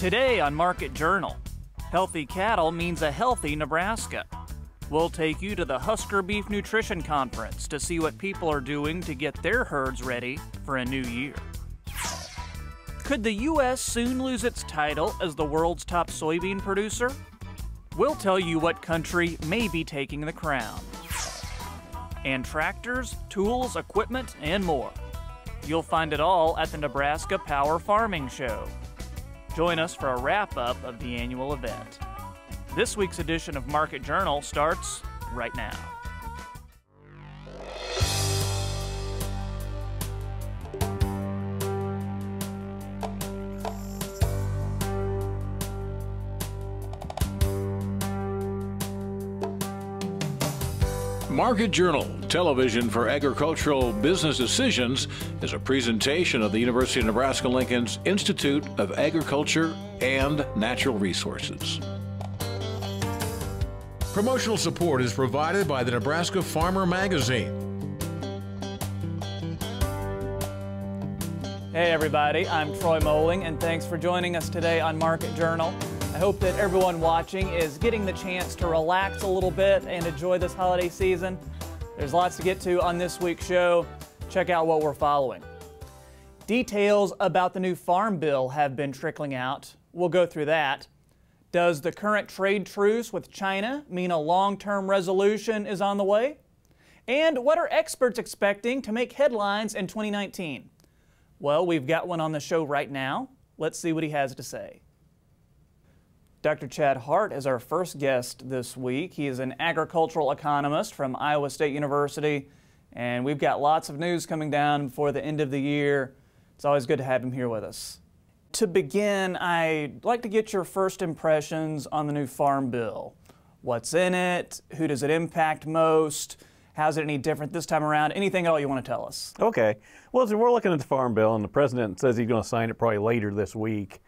Today on Market Journal, healthy cattle means a healthy Nebraska. We'll take you to the Husker Beef Nutrition Conference to see what people are doing to get their herds ready for a new year. Could the U.S. soon lose its title as the world's top soybean producer? We'll tell you what country may be taking the crown. And tractors, tools, equipment, and more. You'll find it all at the Nebraska Power Farming Show. Join us for a wrap-up of the annual event. This week's edition of Market Journal starts right now. Market Journal, television for agricultural business decisions, is a presentation of the University of Nebraska-Lincoln's Institute of Agriculture and Natural Resources. Promotional support is provided by the Nebraska Farmer Magazine. Hey everybody, I'm Troy Moling, and thanks for joining us today on Market Journal. I hope that everyone watching is getting the chance to relax a little bit and enjoy this holiday season. There's lots to get to on this week's show. Check out what we're following. Details about the new farm bill have been trickling out. We'll go through that. Does the current trade truce with China mean a long-term resolution is on the way? And what are experts expecting to make headlines in 2019? Well, we've got one on the show right now. Let's see what he has to say. Dr. Chad Hart is our first guest this week. He is an agricultural economist from Iowa State University, and we've got lots of news coming down before the end of the year. It's always good to have him here with us. To begin, I'd like to get your first impressions on the new farm bill. What's in it? Who does it impact most? How's it any different this time around? Anything at all you want to tell us? Okay. Well, so we're looking at the farm bill, and the president says he's going to sign it probably later this week.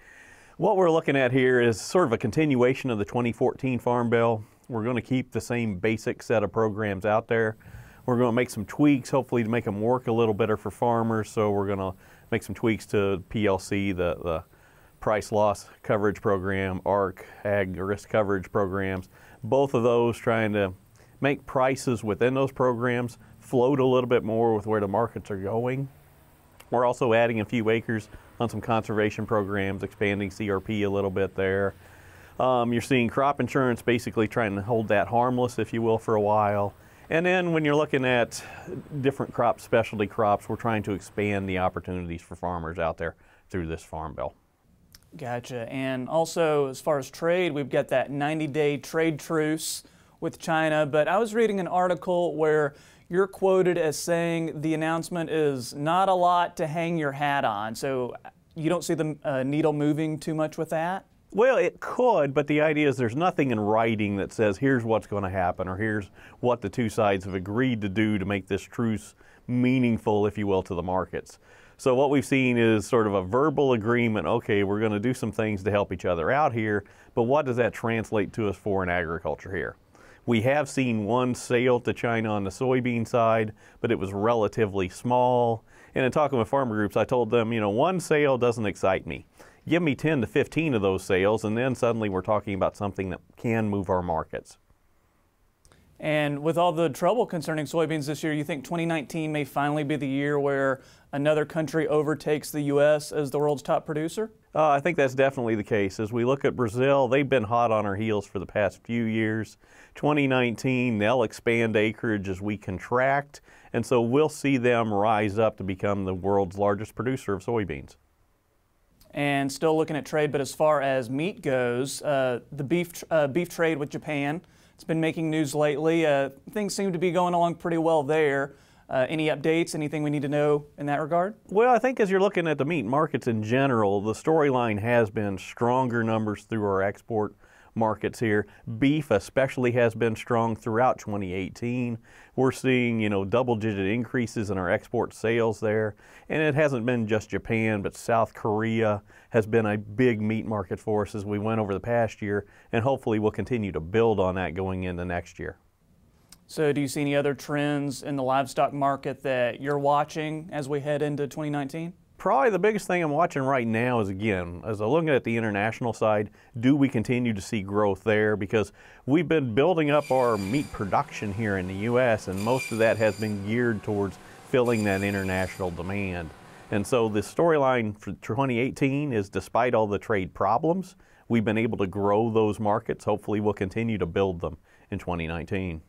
What we're looking at here is sort of a continuation of the 2014 Farm Bill. We're going to keep the same basic set of programs out there. We're going to make some tweaks, hopefully, to make them work a little better for farmers. So we're going to make some tweaks to PLC, the Price Loss Coverage Program, ARC, Ag Risk Coverage Programs. Both of those trying to make prices within those programs float a little bit more with where the markets are going. We're also adding a few acres on some conservation programs, expanding CRP a little bit there. You're seeing crop insurance basically trying to hold that harmless, if you will, for a while. And then when you're looking at different crops, specialty crops, we're trying to expand the opportunities for farmers out there through this farm bill. Gotcha. And also, as far as trade, we've got that 90-day trade truce with China. But I was reading an article where you're quoted as saying the announcement is not a lot to hang your hat on. So you don't see the needle moving too much with that? Well, it could, but the idea is there's nothing in writing that says here's what's going to happen or here's what the two sides have agreed to do to make this truce meaningful, if you will, to the markets. So what we've seen is sort of a verbal agreement. Okay, we're going to do some things to help each other out here, but what does that translate to us for in agriculture here? We have seen one sale to China on the soybean side, but it was relatively small. And in talking with farmer groups, I told them, you know, one sale doesn't excite me. Give me 10 to 15 of those sales, and then suddenly we're talking about something that can move our markets. And with all the trouble concerning soybeans this year, you think 2019 may finally be the year where another country overtakes the U.S. as the world's top producer? I think that's definitely the case. As we look at Brazil, they've been hot on our heels for the past few years. 2019, they'll expand acreage as we contract, and so we'll see them rise up to become the world's largest producer of soybeans. And still looking at trade, but as far as meat goes, the beef trade with Japan, it's been making news lately. Things seem to be going along pretty well there. Any updates, anything we need to know in that regard? Well, I think as you're looking at the meat markets in general, the storyline has been stronger numbers through our export markets here. Beef especially has been strong throughout 2018. We're seeing, you know, double-digit increases in our export sales there. And it hasn't been just Japan, but South Korea has been a big meat market for us as we went over the past year, and hopefully we'll continue to build on that going into next year. So do you see any other trends in the livestock market that you're watching as we head into 2019? Probably the biggest thing I'm watching right now is, again, as I'm looking at the international side, do we continue to see growth there? Because we've been building up our meat production here in the U.S., and most of that has been geared towards filling that international demand. And so the storyline for 2018 is, despite all the trade problems, we've been able to grow those markets. Hopefully we'll continue to build them in 2019.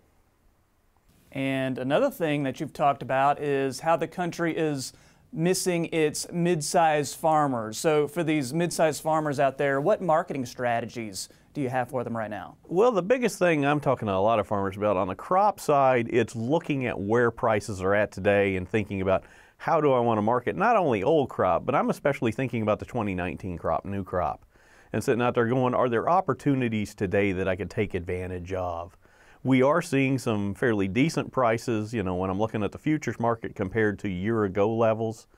And another thing that you've talked about is how the country is missing its mid-sized farmers. So for these mid-sized farmers out there, what marketing strategies do you have for them right now? Well, the biggest thing I'm talking to a lot of farmers about on the crop side, it's looking at where prices are at today and thinking about how do I want to market not only old crop, but I'm especially thinking about the 2019 crop, new crop, and sitting out there going, are there opportunities today that I could take advantage of? We are seeing some fairly decent prices, you know, when I'm looking at the futures market compared to year-ago levels.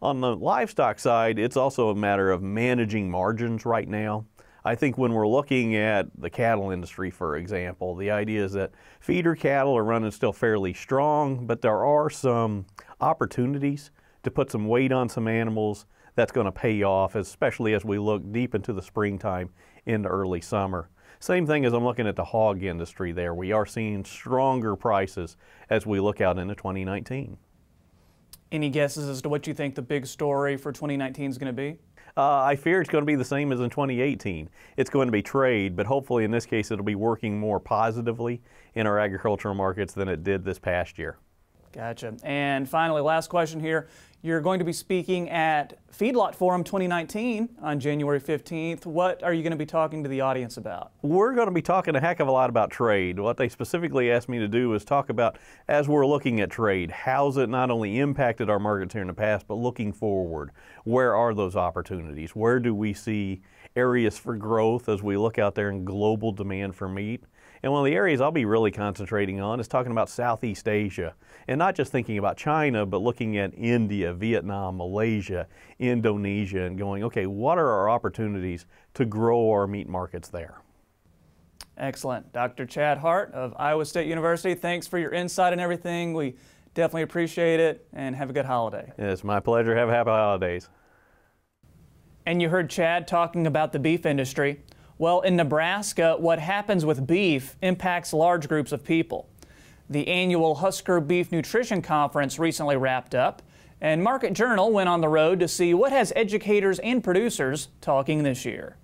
On the livestock side, it's also a matter of managing margins right now. I think when we're looking at the cattle industry, for example, the idea is that feeder cattle are running still fairly strong, but there are some opportunities to put some weight on some animals that's going to pay off, especially as we look deep into the springtime into early summer. Same thing as I'm looking at the hog industry there. We are seeing stronger prices as we look out into 2019. Any guesses as to what you think the big story for 2019 is going to be? I fear it's going to be the same as in 2018. It's going to be trade, but hopefully in this case it'll be working more positively in our agricultural markets than it did this past year. Gotcha. And finally, last question here. You're going to be speaking at Feedlot Forum 2019 on January 15th. What are you going to be talking to the audience about? We're going to be talking a heck of a lot about trade. What they specifically asked me to do is talk about, as we're looking at trade, how's it not only impacted our markets here in the past, but looking forward. Where are those opportunities? Where do we see areas for growth as we look out there in global demand for meat? And one of the areas I'll be really concentrating on is talking about Southeast Asia, and not just thinking about China, but looking at India, Vietnam, Malaysia, Indonesia, and going, okay, what are our opportunities to grow our meat markets there? Excellent. Dr. Chad Hart of Iowa State University, thanks for your insight and everything. We definitely appreciate it, and have a good holiday. It's my pleasure. Have happy holidays. And you heard Chad talking about the beef industry. Well, in Nebraska, what happens with beef impacts large groups of people. The annual Husker Beef Nutrition Conference recently wrapped up, and Market Journal went on the road to see what has educators and producers talking this year.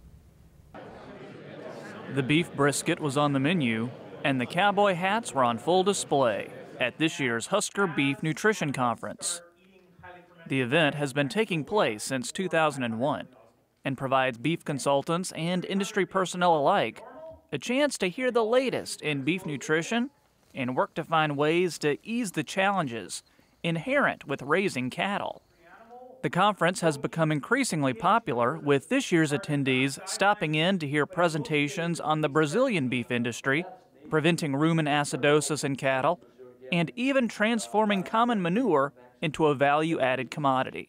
The beef brisket was on the menu, and the cowboy hats were on full display at this year's Husker Beef Nutrition Conference. The event has been taking place since 2001. And provides beef consultants and industry personnel alike a chance to hear the latest in beef nutrition and work to find ways to ease the challenges inherent with raising cattle. The conference has become increasingly popular, with this year's attendees stopping in to hear presentations on the Brazilian beef industry, preventing rumen acidosis in cattle, and even transforming common manure into a value-added commodity.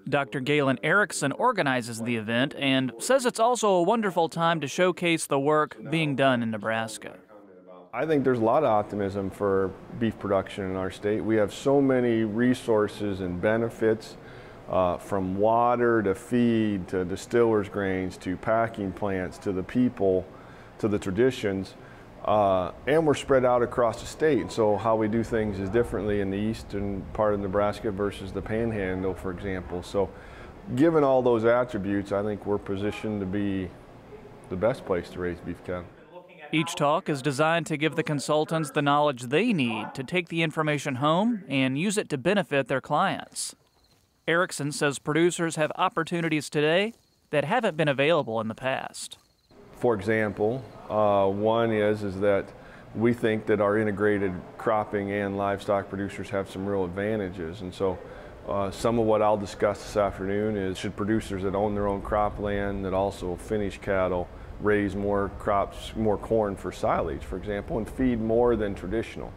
Dr. Galen Erickson organizes the event and says it's also a wonderful time to showcase the work being done in Nebraska. I think there's a lot of optimism for beef production in our state. We have so many resources and benefits, from water to feed to distillers' grains to packing plants to the people to the traditions. And we're spread out across the state, so how we do things is differently in the eastern part of Nebraska versus the Panhandle, for example. So given all those attributes, I think we're positioned to be the best place to raise beef cattle. Each talk is designed to give the consultants the knowledge they need to take the information home and use it to benefit their clients. Erickson says producers have opportunities today that haven't been available in the past. For example, one is that we think that our integrated cropping and livestock producers have some real advantages. And so some of what I'll discuss this afternoon is, should producers that own their own cropland that also finish cattle raise more crops, more corn for silage, for example, and feed more than traditional.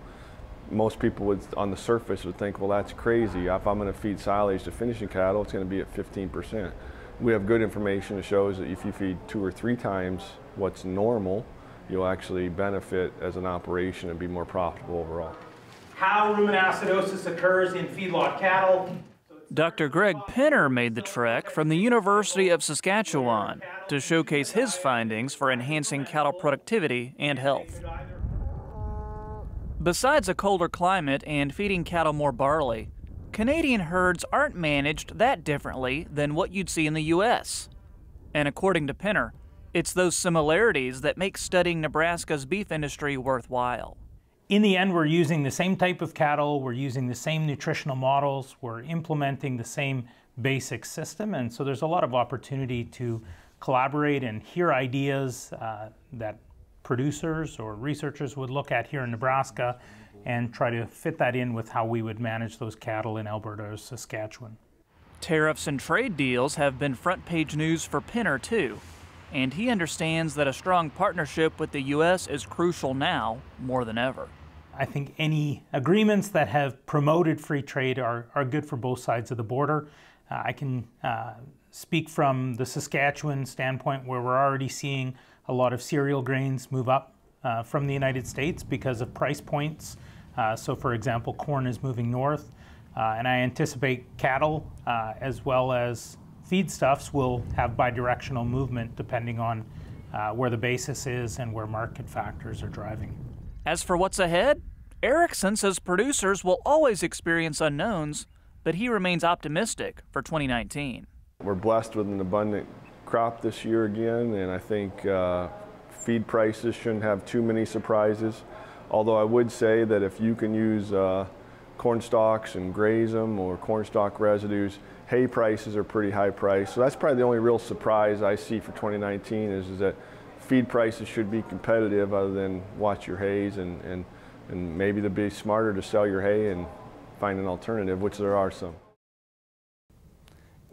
Most people would, on the surface, would think, well, that's crazy. If I'm going to feed silage to finishing cattle, it's going to be at 15%. We have good information that shows that if you feed 2 or 3 times what's normal, you'll actually benefit as an operation and be more profitable overall. How rumen acidosis occurs in feedlot cattle. Dr. Greg Pinner made the trek from the University of Saskatchewan to showcase his findings for enhancing cattle productivity and health. Besides a colder climate and feeding cattle more barley, Canadian herds aren't managed that differently than what you'd see in the U.S. And according to Pinner, it's those similarities that make studying Nebraska's beef industry worthwhile. In the end, we're using the same type of cattle, we're using the same nutritional models, we're implementing the same basic system, and so there's a lot of opportunity to collaborate and hear ideas that producers or researchers would look at here in Nebraska and try to fit that in with how we would manage those cattle in Alberta or Saskatchewan. Tariffs and trade deals have been front-page news for Pinner, too, and he understands that a strong partnership with the U.S. is crucial now more than ever. I think any agreements that have promoted free trade are good for both sides of the border. I can speak from the Saskatchewan standpoint, where we're already seeing a lot of cereal grains move up from the United States because of price points. So for example, corn is moving north, and I anticipate cattle as well as feedstuffs will have bidirectional movement depending on where the basis is and where market factors are driving. As for what's ahead, Erickson says producers will always experience unknowns, but he remains optimistic for 2019. We're blessed with an abundant crop this year again, and I think feed prices shouldn't have too many surprises. Although I would say that if you can use corn stalks and graze them, or corn stalk residues, hay prices are pretty high priced. So that's probably the only real surprise I see for 2019 is that feed prices should be competitive, other than watch your hays and maybe to be smarter to sell your hay and find an alternative, which there are some.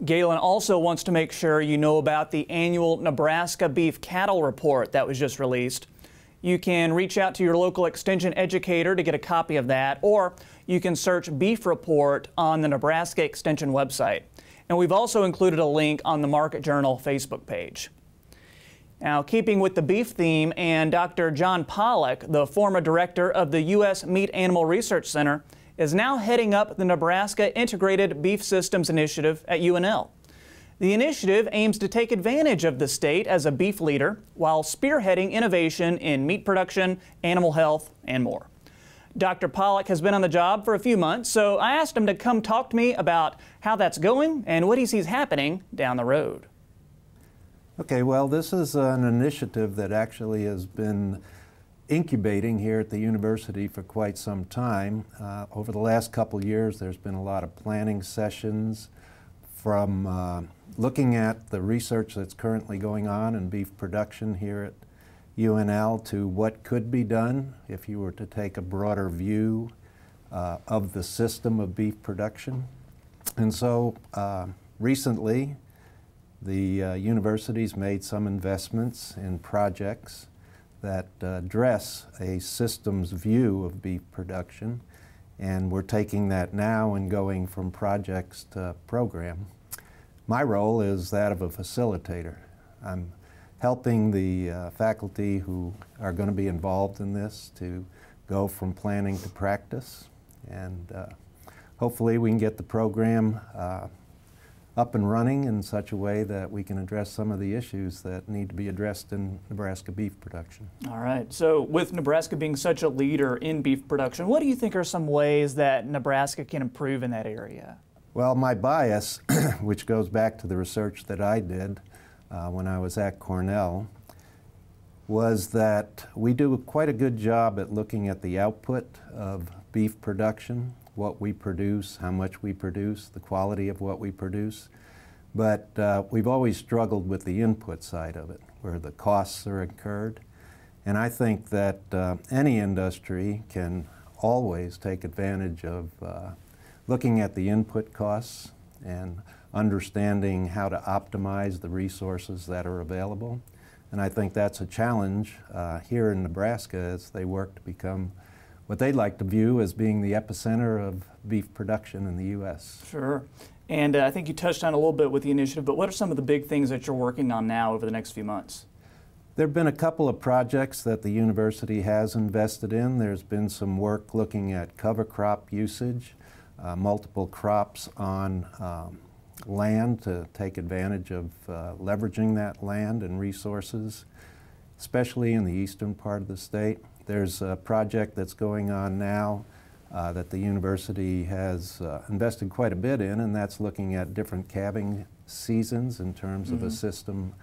Galen also wants to make sure you know about the annual Nebraska Beef Cattle Report that was just released. You can reach out to your local extension educator to get a copy of that, or you can search Beef Report on the Nebraska Extension website. And we've also included a link on the Market Journal Facebook page. Now, keeping with the beef theme, and Dr. John Pollak, the former director of the U.S. Meat Animal Research Center, is now heading up the Nebraska Integrated Beef Systems Initiative at UNL. The initiative aims to take advantage of the state as a beef leader while spearheading innovation in meat production, animal health, and more. Dr. Pollak has been on the job for a few months, so I asked him to come talk to me about how that's going and what he sees happening down the road. Okay, well, this is an initiative that actually has been incubating here at the university for quite some time. Over the last couple years, there's been a lot of planning sessions, from looking at the research that's currently going on in beef production here at UNL to what could be done if you were to take a broader view of the system of beef production. And so recently, the university's made some investments in projects that address a systems view of beef production, and we're taking that now and going from projects to program. My role is that of a facilitator. I'm helping the faculty who are going to be involved in this to go from planning to practice, and hopefully we can get the program up and running in such a way that we can address some of the issues that need to be addressed in Nebraska beef production. All right. So with Nebraska being such a leader in beef production, what do you think are some ways that Nebraska can improve in that area? Well, my bias, which goes back to the research that I did when I was at Cornell, was that we do quite a good job at looking at the output of beef production, what we produce, how much we produce, the quality of what we produce. But we've always struggled with the input side of it, where the costs are incurred. And I think that any industry can always take advantage of looking at the input costs and understanding how to optimize the resources that are available. And I think that's a challenge here in Nebraska as they work to become what they'd like to view as being the epicenter of beef production in the U.S. Sure. And I think you touched on a little bit with the initiative, but what are some of the big things that you're working on now over the next few months? There have been a couple of projects that the university has invested in. There's been some work looking at cover crop usage. multiple crops on land to take advantage of leveraging that land and resources, especially in the eastern part of the state. There's a project that's going on now that the university has invested quite a bit in, and that's looking at different calving seasons in terms of a system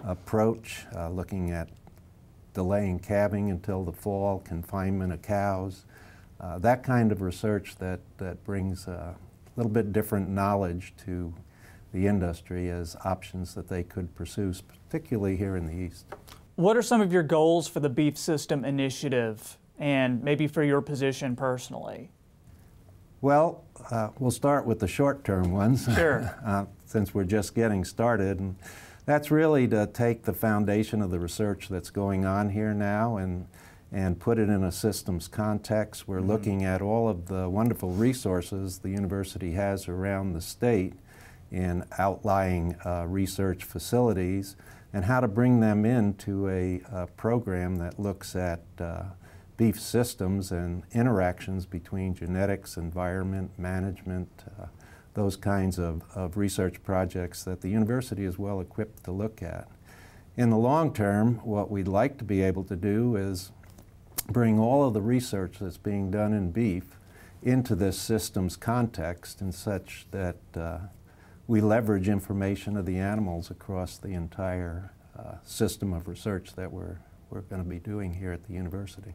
approach, looking at delaying calving until the fall, confinement of cows, that kind of research that brings a little bit different knowledge to the industry as options that they could pursue, particularly here in the East. What are some of your goals for the Beef System Initiative and maybe for your position personally? Well, we'll start with the short-term ones. Sure. Since we're just getting started. And that's really to take the foundation of the research that's going on here now and put it in a systems context. We're looking at all of the wonderful resources the university has around the state in outlying research facilities and how to bring them into a program that looks at beef systems and interactions between genetics, environment, management, those kinds of research projects that the university is well equipped to look at. In the long term, what we'd like to be able to do is bring all of the research that's being done in beef into this systems context in such that we leverage information of the animals across the entire system of research that we're going to be doing here at the university.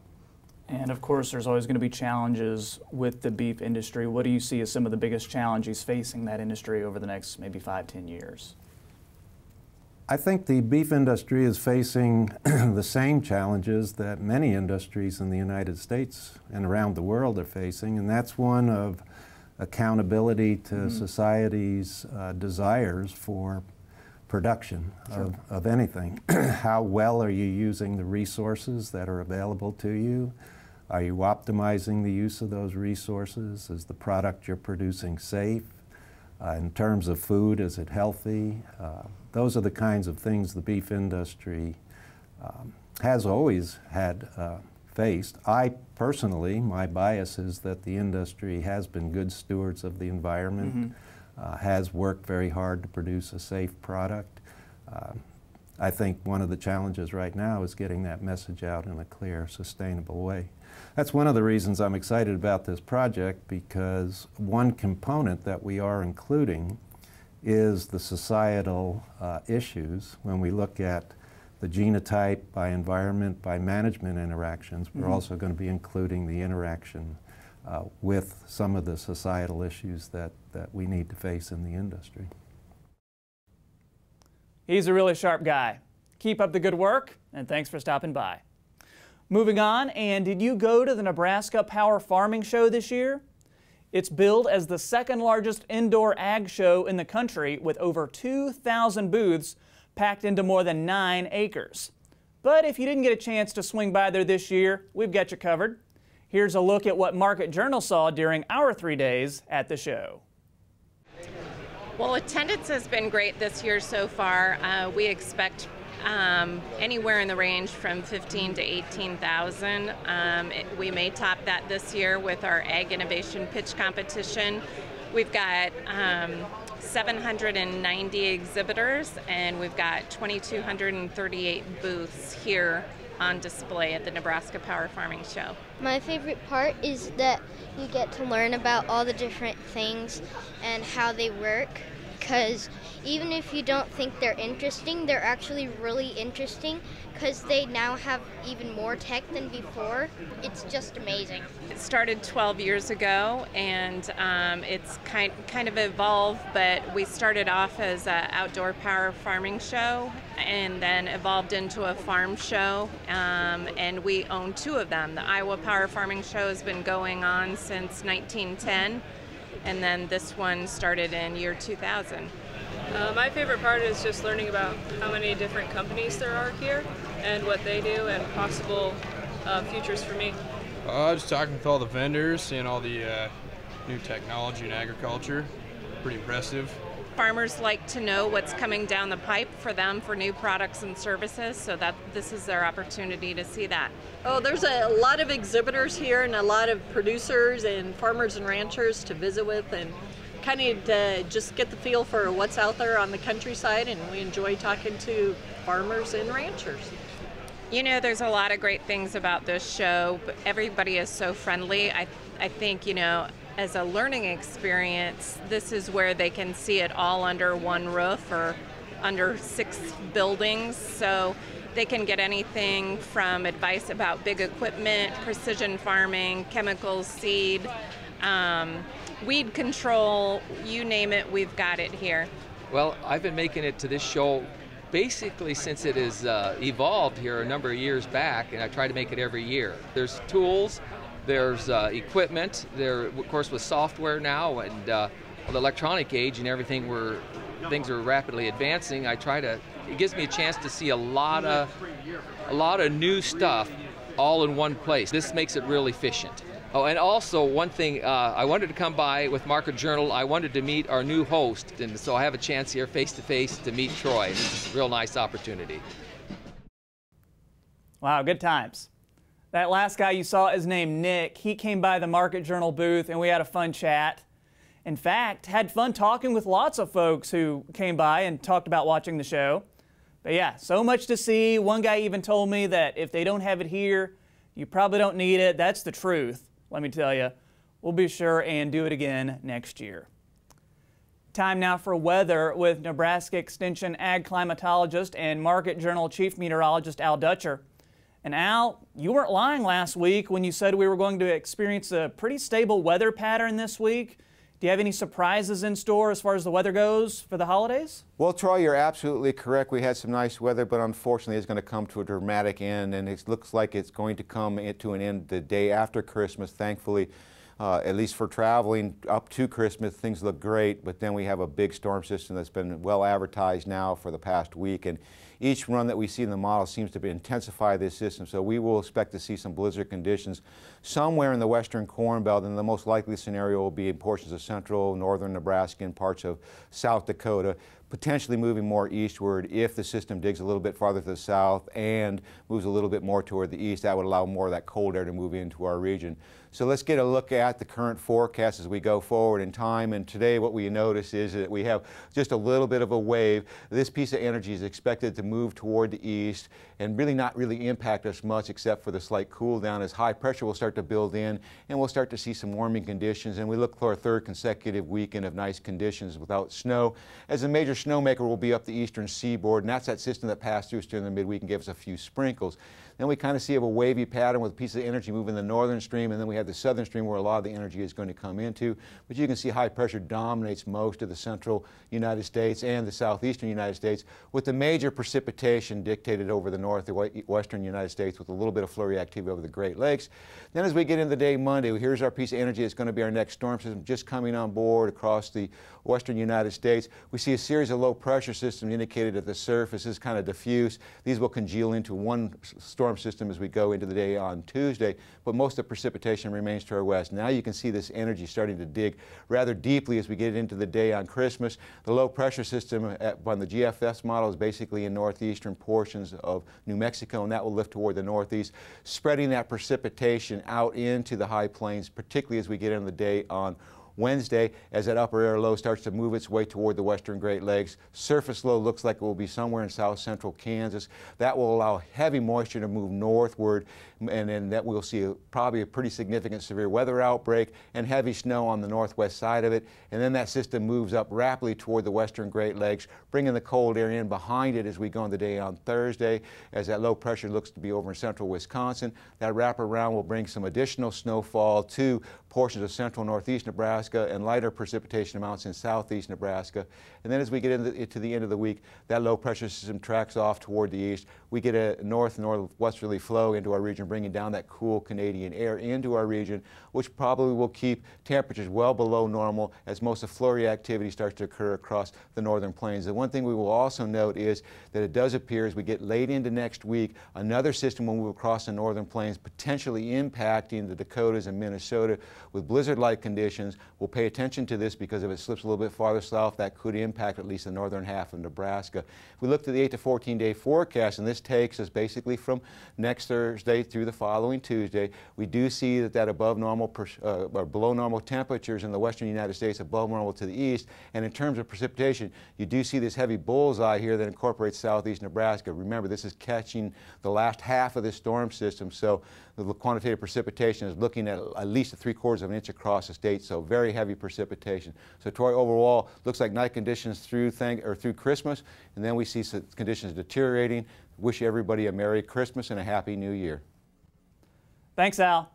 And of course, there's always going to be challenges with the beef industry. What do you see as some of the biggest challenges facing that industry over the next maybe 5–10 years? I think the beef industry is facing the same challenges that many industries in the United States and around the world are facing, and that's one of accountability to society's desires for production of anything. How well are you using the resources that are available to you? Are you optimizing the use of those resources? Is the product you're producing safe? In terms of food, is it healthy? Those are the kinds of things the beef industry has always had faced. I personally, my bias is that the industry has been good stewards of the environment, has worked very hard to produce a safe product. I think one of the challenges right now is getting that message out in a clear, sustainable way. That's one of the reasons I'm excited about this project, because one component that we are including is the societal issues. When we look at the genotype by environment, by management interactions, we're also going to be including the interaction with some of the societal issues that we need to face in the industry. He's a really sharp guy. Keep up the good work, and thanks for stopping by. Moving on, and did you go to the Nebraska Power Farming Show this year? It's billed as the second largest indoor ag show in the country with over 2,000 booths packed into more than 9 acres. But if you didn't get a chance to swing by there this year, we've got you covered. Here's a look at what Market Journal saw during our 3 days at the show. Well, attendance has been great this year so far. We expect anywhere in the range from 15 to 18,000. We may top that this year with our Ag Innovation Pitch Competition. We've got 790 exhibitors, and we've got 2,238 booths here on display at the Nebraska Power Farming Show. My favorite part is that you get to learn about all the different things and how they work, because even if you don't think they're interesting, they're actually really interesting because they now have even more tech than before. It's just amazing. It started 12 years ago, and it's kind of evolved, but we started off as an outdoor power farming show and then evolved into a farm show, and we own 2 of them. The Iowa Power Farming Show has been going on since 1910, and then this one started in year 2000. My favorite part is just learning about how many different companies there are here and what they do and possible futures for me. Just talking with all the vendors, seeing all the new technology in agriculture. Pretty impressive. farmers like to know what's coming down the pipe for them for new products and services, so that this is their opportunity to see that. Oh, there's a lot of exhibitors here and a lot of producers and farmers and ranchers to visit with, and kind of just get the feel for what's out there on the countryside, and we enjoy talking to farmers and ranchers. You know, there's a lot of great things about this show, but everybody is so friendly. I think, you know, as a learning experience, this is where they can see it all under one roof or under 6 buildings. So they can get anything from advice about big equipment, precision farming, chemicals, seed, weed control, you name it, we've got it here. Well, I've been making it to this show basically since it has evolved here a number of years back, and I try to make it every year. There's tools, there's equipment, there of course with software now, and the electronic age and everything, things are rapidly advancing. It gives me a chance to see a lot of new stuff all in one place. This makes it real efficient. Oh, and also one thing, I wanted to come by with Market Journal. I wanted to meet our new host, and so I have a chance here face-to-face to meet Troy. This is a real nice opportunity. Wow, good times. That last guy you saw is named Nick. He came by the Market Journal booth, and we had a fun chat. In fact, had fun talking with lots of folks who came by and talked about watching the show. But yeah, so much to see. One guy even told me that if they don't have it here, you probably don't need it. That's the truth. Let me tell you, we'll be sure and do it again next year. Time now for weather with Nebraska Extension ag climatologist and Market Journal chief meteorologist Al Dutcher. And Al, you weren't lying last week when you said we were going to experience a pretty stable weather pattern this week. Do you have any surprises in store as far as the weather goes for the holidays? Well, Troy, you're absolutely correct. We had some nice weather, but unfortunately it's going to come to a dramatic end, and it looks like it's going to come to an end the day after Christmas. Thankfully, at least for traveling up to Christmas, things look great, but then we have a big storm system that's been well advertised now for the past week, and each run that we see in the model seems to intensify this system, so we will expect to see some blizzard conditions somewhere in the western Corn Belt, and the most likely scenario will be in portions of central, northern Nebraska and parts of South Dakota, potentially moving more eastward. If the system digs a little bit farther to the south and moves a little bit more toward the east, that would allow more of that cold air to move into our region. So let's get a look at the current forecast as we go forward in time. And today what we notice is that we have just a little bit of a wave. This piece of energy is expected to move toward the east and not really impact us much except for the slight cool down as high pressure will start to build in, and we'll start to see some warming conditions. And we look for a third consecutive weekend of nice conditions without snow, as a major snowmaker will be up the eastern seaboard, and that's that system that passed through us during the midweek and gave us a few sprinkles. Then we kind of see a wavy pattern with a piece of energy moving the northern stream, and then we have the southern stream where a lot of the energy is going to come into. But you can see high pressure dominates most of the central United States and the southeastern United States, with the major precipitation dictated over the northwestern United States with a little bit of flurry activity over the Great Lakes. Then as we get into the day Monday, here's our piece of energy. It's going to be our next storm system just coming on board across the western United States. We see a series of low pressure systems indicated at the surface. This is kind of diffuse. These will congeal into one storm system as we go into the day on Tuesday, but most of the precipitation remains to our west. Now you can see this energy starting to dig rather deeply as we get into the day on Christmas. The low pressure system on the GFS model is basically in northeastern portions of New Mexico, and that will lift toward the northeast, spreading that precipitation out into the high plains, particularly as we get into the day on Wednesday, as that upper air low starts to move its way toward the western Great Lakes. Surface low looks like it will be somewhere in south central Kansas. That will allow heavy moisture to move northward, and then that we'll see probably a pretty significant severe weather outbreak and heavy snow on the northwest side of it. And then that system moves up rapidly toward the western Great Lakes, bringing the cold air in behind it as we go into the day on Thursday, as that low pressure looks to be over in central Wisconsin. That wraparound will bring some additional snowfall to portions of central northeast Nebraska and lighter precipitation amounts in southeast Nebraska. And then as we get into the end of the week, that low pressure system tracks off toward the east. We get a northwesterly flow into our region, bringing down that cool Canadian air into our region, which probably will keep temperatures well below normal as most of flurry activity starts to occur across the northern plains. The one thing we will also note is that it does appear as we get late into next week, another system will move across the northern plains, potentially impacting the Dakotas and Minnesota with blizzard-like conditions, We'll pay attention to this because if it slips a little bit farther south, that could impact at least the northern half of Nebraska. If we look to the 8 to 14-day forecast, and this takes us basically from next Thursday through the following Tuesday, we do see that above normal or below normal temperatures in the western United States, above normal to the east. And in terms of precipitation, you do see this heavy bullseye here that incorporates southeast Nebraska. Remember, this is catching the last half of this storm system, so the quantitative precipitation is looking at least 3/4 of an inch across the state, so very heavy precipitation. So Troy, overall, looks like night conditions through Christmas, and then we see some conditions deteriorating. Wish everybody a Merry Christmas and a Happy New Year. Thanks, Al.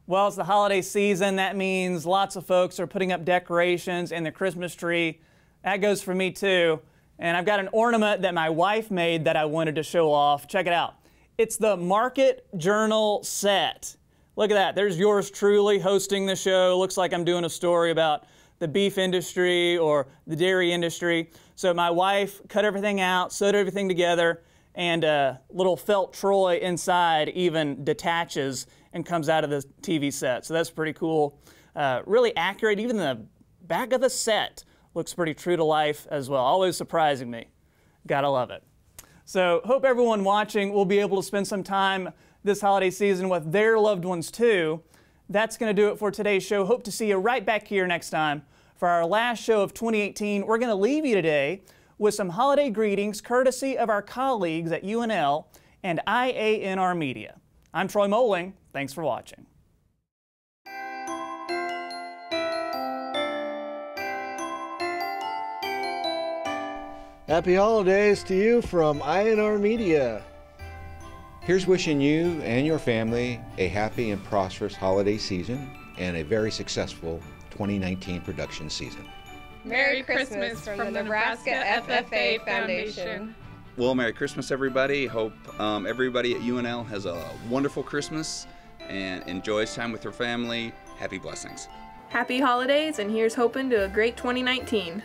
Well, it's the holiday season. That means lots of folks are putting up decorations in the Christmas tree. That goes for me too. And I've got an ornament that my wife made that I wanted to show off. Check it out. It's the Market Journal set. Look at that. There's yours truly hosting the show. Looks like I'm doing a story about the beef industry or the dairy industry. So my wife cut everything out, sewed everything together, and little felt Troy inside even detaches and comes out of the TV set. So that's pretty cool. Really accurate. Even the back of the set looks pretty true to life as well. Always surprising me. Gotta love it. So hope everyone watching will be able to spend some time this holiday season with their loved ones too. That's going to do it for today's show. Hope to see you right back here next time for our last show of 2018. We're going to leave you today with some holiday greetings courtesy of our colleagues at UNL and IANR Media. I'm Troy Moling. Thanks for watching. Happy holidays to you from INR Media. Here's wishing you and your family a happy and prosperous holiday season and a very successful 2019 production season. Merry Christmas from the Nebraska FFA Foundation. Well, Merry Christmas, everybody. Hope everybody at UNL has a wonderful Christmas and enjoys time with their family. Happy blessings. Happy holidays, and here's hoping to a great 2019.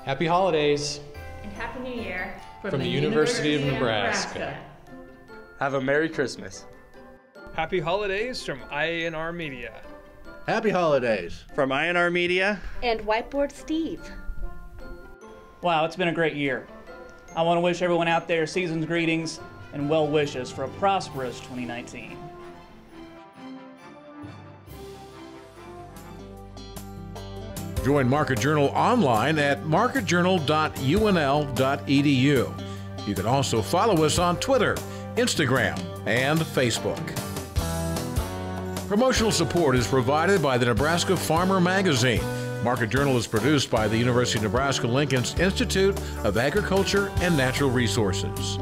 Happy holidays. And Happy New Year from the University of Nebraska. Have a Merry Christmas. Happy holidays from IANR Media. Happy holidays from INR Media and Whiteboard Steve. Wow, it's been a great year. I want to wish everyone out there season's greetings and well wishes for a prosperous 2019. Join Market Journal online at marketjournal.unl.edu. You can also follow us on Twitter, Instagram, and Facebook. Promotional support is provided by the Nebraska Farmer Magazine. Market Journal is produced by the University of Nebraska Lincoln's Institute of Agriculture and Natural Resources.